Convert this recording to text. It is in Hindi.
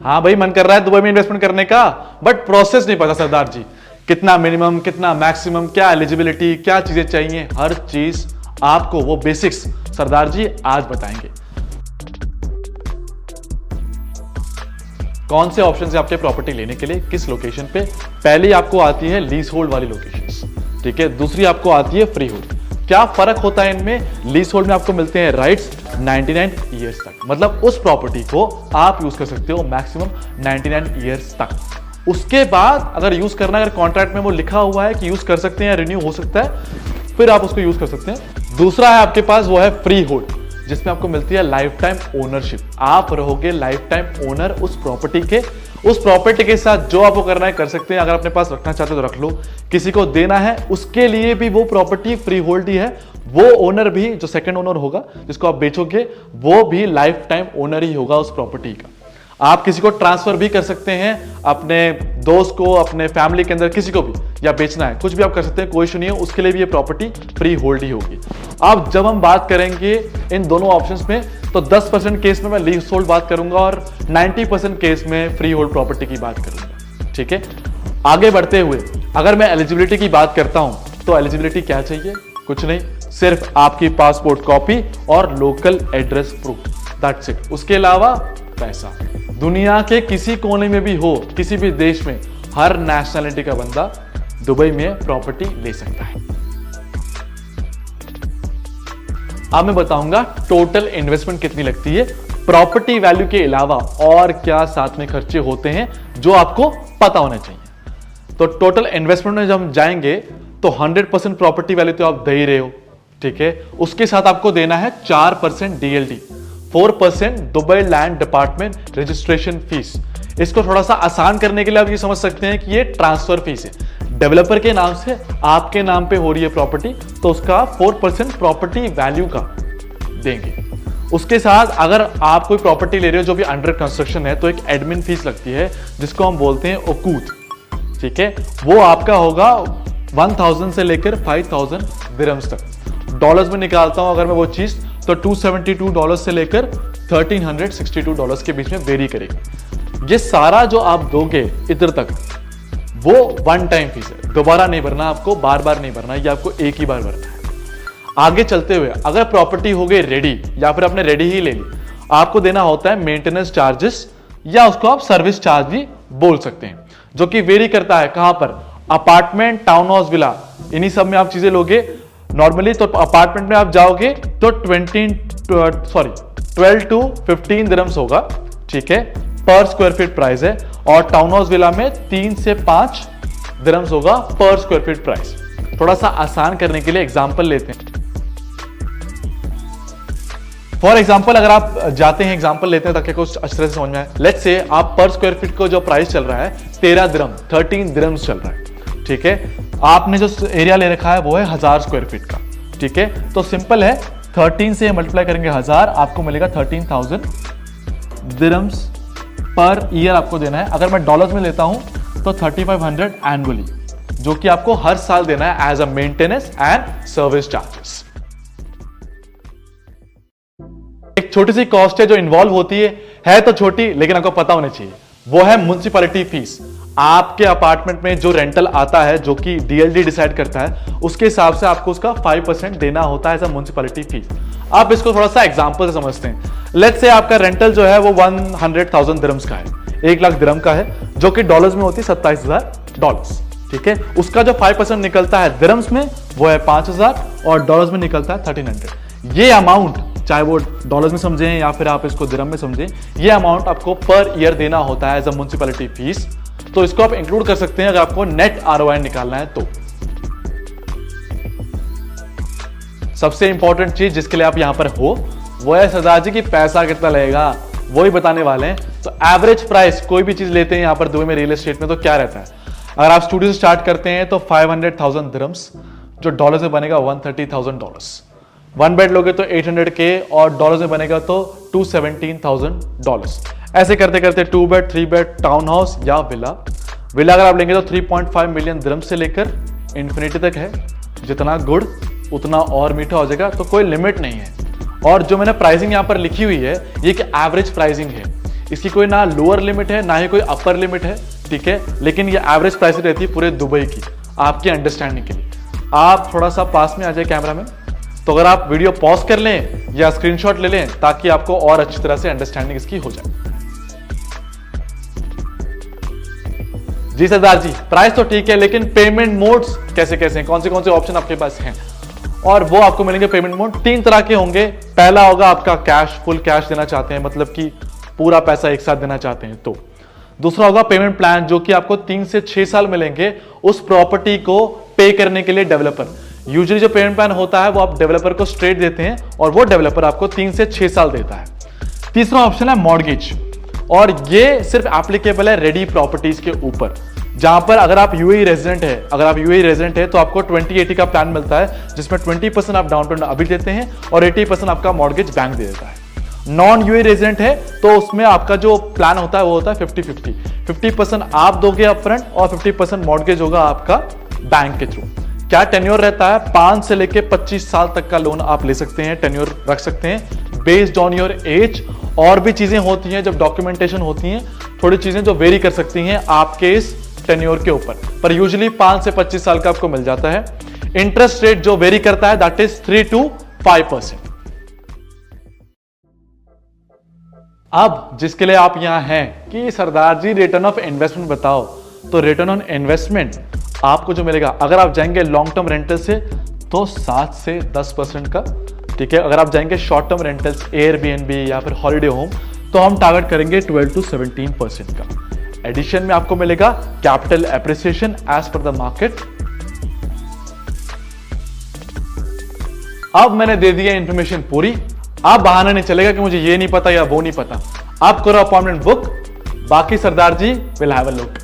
हाँ भाई, मन कर रहा है दुबई में इन्वेस्टमेंट करने का, बट प्रोसेस नहीं पता सरदार जी। कितना मिनिमम, कितना मैक्सिमम, क्या एलिजिबिलिटी, क्या चीजें चाहिए, हर चीज आपको वो बेसिक्स सरदार जी आज बताएंगे। कौन से ऑप्शन है आपके प्रॉपर्टी लेने के लिए, किस लोकेशन पे। पहली आपको आती है लीज होल्ड वाली लोकेशंस, ठीक है। दूसरी आपको आती है फ्री होल्ड। क्या फर्क होता है इनमें? लीज होल्ड में आपको मिलते हैं राइट्स 99 ईयर्स तक, मतलब उस प्रॉपर्टी को आप यूज कर सकते हो मैक्सिमम 99 ईयर्स तक। उसके बाद अगर यूज करना, अगर कॉन्ट्रैक्ट में वो लिखा हुआ है कि यूज कर सकते हैं, रिन्यू हो सकता है, फिर आप उसको यूज कर सकते हैं। दूसरा है आपके पास, वो है फ्री होल्ड, जिसमें आपको मिलती है लाइफ टाइम ओनरशिप। आप रहोगे लाइफ टाइम ओनर उस प्रॉपर्टी के। उस प्रॉपर्टी के साथ जो आपको करना है कर सकते हैं। अगर अपने पास रखना चाहते हो तो रख लो, किसी को देना है उसके लिए भी वो प्रॉपर्टी फ्री होल्ड ही है। वो ओनर भी, जो सेकंड ओनर होगा जिसको आप बेचोगे, वो भी लाइफ टाइम ओनर ही होगा उस प्रॉपर्टी का। आप किसी को ट्रांसफर भी कर सकते हैं, अपने दोस्त को, अपने फैमिली के अंदर किसी को भी, या बेचना है, कुछ भी आप कर सकते हैं, कोई इशू नहीं है। उसके लिए भी ये प्रॉपर्टी फ्री होल्ड ही होगी। अब जब हम बात करेंगे इन दोनों ऑप्शंस में, तो 10% केस में मैं लीज होल्ड बात करूंगा और 90% केस में फ्री होल्ड प्रॉपर्टी की बात करूंगा, ठीक है। आगे बढ़ते हुए अगर मैं एलिजिबिलिटी की बात करता हूं, तो एलिजिबिलिटी क्या चाहिए? कुछ नहीं, सिर्फ आपकी पासपोर्ट कॉपी और local address proof, that's it. उसके अलावा पैसा। दुनिया के किसी कोने में भी हो, किसी भी देश में, हर नेशनैलिटी का बंदा दुबई में प्रॉपर्टी ले सकता है। अब मैं बताऊंगा टोटल इन्वेस्टमेंट कितनी लगती है, प्रॉपर्टी वैल्यू के अलावा और क्या साथ में खर्चे होते हैं जो आपको पता होना चाहिए। तो टोटल इन्वेस्टमेंट में जब हम जाएंगे तो 100% प्रॉपर्टी वैल्यू तो आप दे ही रहे हो, ठीक है। उसके साथ आपको देना है 4% DLD, 4% Dubai land department registration fees. इसको थोड़ा सा आसान करने के लिए आप ये समझ सकते हैं कि ये ट्रांसफर फीस है। डेवलपर के नाम से आपके नाम पे हो रही है प्रॉपर्टी, तो उसका 4% प्रॉपर्टी वैल्यू का देंगे। उसके साथ अगर आप कोई प्रॉपर्टी ले रहे हो जो भी अंडर कंस्ट्रक्शन है, तो एक एडमिन फीस लगती है जिसको हम बोलते हैं ओकूत, ठीक है। वो आपका होगा 1000 से लेकर 5000 दिरहम्स तक। डॉलर्स में निकालता हूं अगर मैं वो चीज, तो $272 से लेकर $1362 के बीच में वेरी करेगी। ये सारा जो आप दोगे इधर तक, वो वन टाइम फीस है, दोबारा नहीं भरना आपको, बार बार नहीं भरना, ये आपको एक ही बार भरना है। आगे चलते हुए अगर प्रॉपर्टी हो गई रेडी, या फिर आपने रेडी ही ले ली, आपको देना होता है मेंटेनेंस चार्जेस, या उसको आप सर्विस चार्ज भी बोल सकते हैं, जो कि वेरी करता है कहां पर, अपार्टमेंट, टाउन हाउस, विला, इन्हीं सब में आप चीजें लोगे नॉर्मली। तो अपार्टमेंट में आप जाओगे तो 12 to 15 दिरहम्स होगा, ठीक है, पर स्क्वायर फीट प्राइस है। और टाउन हाउस विला में 3 से 5 दिरहम्स होगा पर स्क्वायर फीट प्राइस। थोड़ा सा आसान करने के लिए एग्जांपल लेते हैं। फॉर एग्जांपल अगर आप जाते हैं, एग्जांपल लेते हैं ताकि कुछ अच्छी तरह से समझ में आए। लेट्स से आप पर स्क्वायर फीट को जो प्राइस चल रहा है 13 दिरहम, 13 दिरहम्स चल रहा है, ठीक है। आपने जो एरिया ले रखा है वो है 1000 स्क्वायर फीट का, ठीक है। तो सिंपल है, 13 से मल्टीप्लाई करेंगे 1000, आपको मिलेगा 13,000 दिरहम्स पर ईयर आपको देना है। अगर मैं डॉलर्स में लेता हूं तो 3500 एनुअली, जो कि आपको हर साल देना है as a maintenance and service charges. एक छोटी सी कॉस्ट है जो इन्वॉल्व होती है तो छोटी, लेकिन आपको पता होनी चाहिए, वो है म्युनिसिपैलिटी फीस। आपके अपार्टमेंट में जो रेंटल आता है, जो कि DLD डिसाइड करता है, उसके हिसाब से आपको उसका 5% देना होता है एज अ म्युनिसिपैलिटी फीस। आप इसको थोड़ा सा एग्जांपल से समझते हैं। लेट्स से आपका रेंटल जो है वो 100,000 दिरहम्स का है, 1 लाख दिरहम का है, जो कि डॉलर्स में होती है $27,000, ठीक है। उसका जो 5% निकलता है दिरहम्स में, वो है 5000, और डॉलर्स में निकलता है 1300। ये अमाउंट, चाहे वो डॉलर्स में समझें या फिर आप इसको दिरहम में समझें, ये अमाउंट आपको पर ईयर देना होता है एज अ म्युनिसिपैलिटी फीस। तो इसको आप इंक्लूड कर सकते हैं अगर आपको नेट ROI निकालना है तो। सबसे इंपॉर्टेंट चीज जिसके लिए आप यहां पर हो, वो है सरदार जी की पैसा कितना लगेगा, वो ही बताने वाले हैं। तो एवरेज प्राइस कोई भी चीज लेते हैं यहां पर दुबई में रियल एस्टेट में, तो क्या रहता है? अगर आप स्टूडियो से स्टार्ट करते हैं तो 500,000 दिरहम्स, जो डॉलर से बनेगा $130,000। 1 बेड लोगे तो 800K, और डॉलर में बनेगा तो $217,000। ऐसे करते करते 2 बेड, 3 बेड, टाउन हाउस या विला अगर आप लेंगे तो 3.5 मिलियन दिरहम से लेकर इंफिनिटी तक है। जितना गुड़ उतना और मीठा हो जाएगा, तो कोई लिमिट नहीं है। और जो मैंने प्राइसिंग यहां पर लिखी हुई है, ये कि एवरेज प्राइसिंग है। इसकी कोई ना लोअर लिमिट है ना ही कोई अपर लिमिट है, ठीक है। लेकिन ये एवरेज प्राइस रहती है पूरे दुबई की, आपकी अंडरस्टैंडिंग के लिए। आप थोड़ा सा पास में आ जाए कैमरा में, तो अगर आप वीडियो पॉज कर लें या स्क्रीनशॉट ले लें ताकि आपको और अच्छी तरह से अंडरस्टैंडिंग इसकी हो जाए। जी सरदार जी, प्राइस तो ठीक है, लेकिन पेमेंट मोड्स कैसे कैसे हैं, कौन से ऑप्शन आपके पास हैं? और वो आपको मिलेंगे पेमेंट मोड 3 तरह के होंगे। पहला होगा आपका कैश, फुल कैश देना चाहते हैं, मतलब कि पूरा पैसा एक साथ देना चाहते हैं तो। दूसरा होगा पेमेंट प्लान, जो कि आपको 3 से 6 साल मिलेंगे उस प्रॉपर्टी को पे करने के लिए डेवलपर। यूजुअली जो पेमेंट प्लान होता है वो आप डेवलपर को स्ट्रेट देते हैं और वो डेवलपर आपको 3 से 6 साल देता है। तीसरा ऑप्शन है मॉर्गेज, और ये सिर्फ एप्लीकेबल है रेडी प्रॉपर्टीज के ऊपर, जहां पर अगर आप यूएई रेजिडेंट है तो आपको 20/80 का प्लान मिलता है, जिसमें 20% आप डाउन पेमेंट अभी देते हैं और 80% आपका मॉर्गेज बैंक दे देता है। नॉन यूएई रेजिडेंट है तो उसमें आपका जो प्लान होता है वो होता है 50-50, 50% आप दोगे अपफ्रंट और 50% मॉर्गेज होगा आपका बैंक के थ्रू। क्या टेन्योर रहता है? 5 से लेके 25 साल तक का लोन आप ले सकते हैं, टेन्योर रख सकते हैं बेस्ड ऑन योर एज। और भी चीजें होती हैं, जब डॉक्यूमेंटेशन होती हैं, थोड़ी चीजें जो वेरी कर सकती हैं आपके इस टेन्योर के ऊपर, पर यूजुअली 5 से 25 साल का आपको मिल जाता है। इंटरेस्ट रेट जो वेरी करता है दैट इज 3 to 5%। अब जिसके लिए आप यहां हैं कि सरदार जी रिटर्न ऑफ इन्वेस्टमेंट बताओ, तो रिटर्न ऑन इन्वेस्टमेंट आपको जो मिलेगा अगर आप जाएंगे लॉन्ग टर्म रेंटल से तो 7 से 10% का, ठीक है। अगर आप जाएंगे शॉर्ट टर्म रेंटल्स, एयरबीएनबी या फिर हॉलिडे होम, तो हम टारगेट करेंगे 12 to 17% का। एडिशन में आपको मिलेगा capital appreciation as per the market. अब मैंने दे दिया इंफॉर्मेशन पूरी, आप बहाना नहीं चलेगा कि मुझे ये नहीं पता या वो नहीं पता। आप करो अपॉइंटमेंट बुक, बाकी सरदार जी विल हैव अ लुक।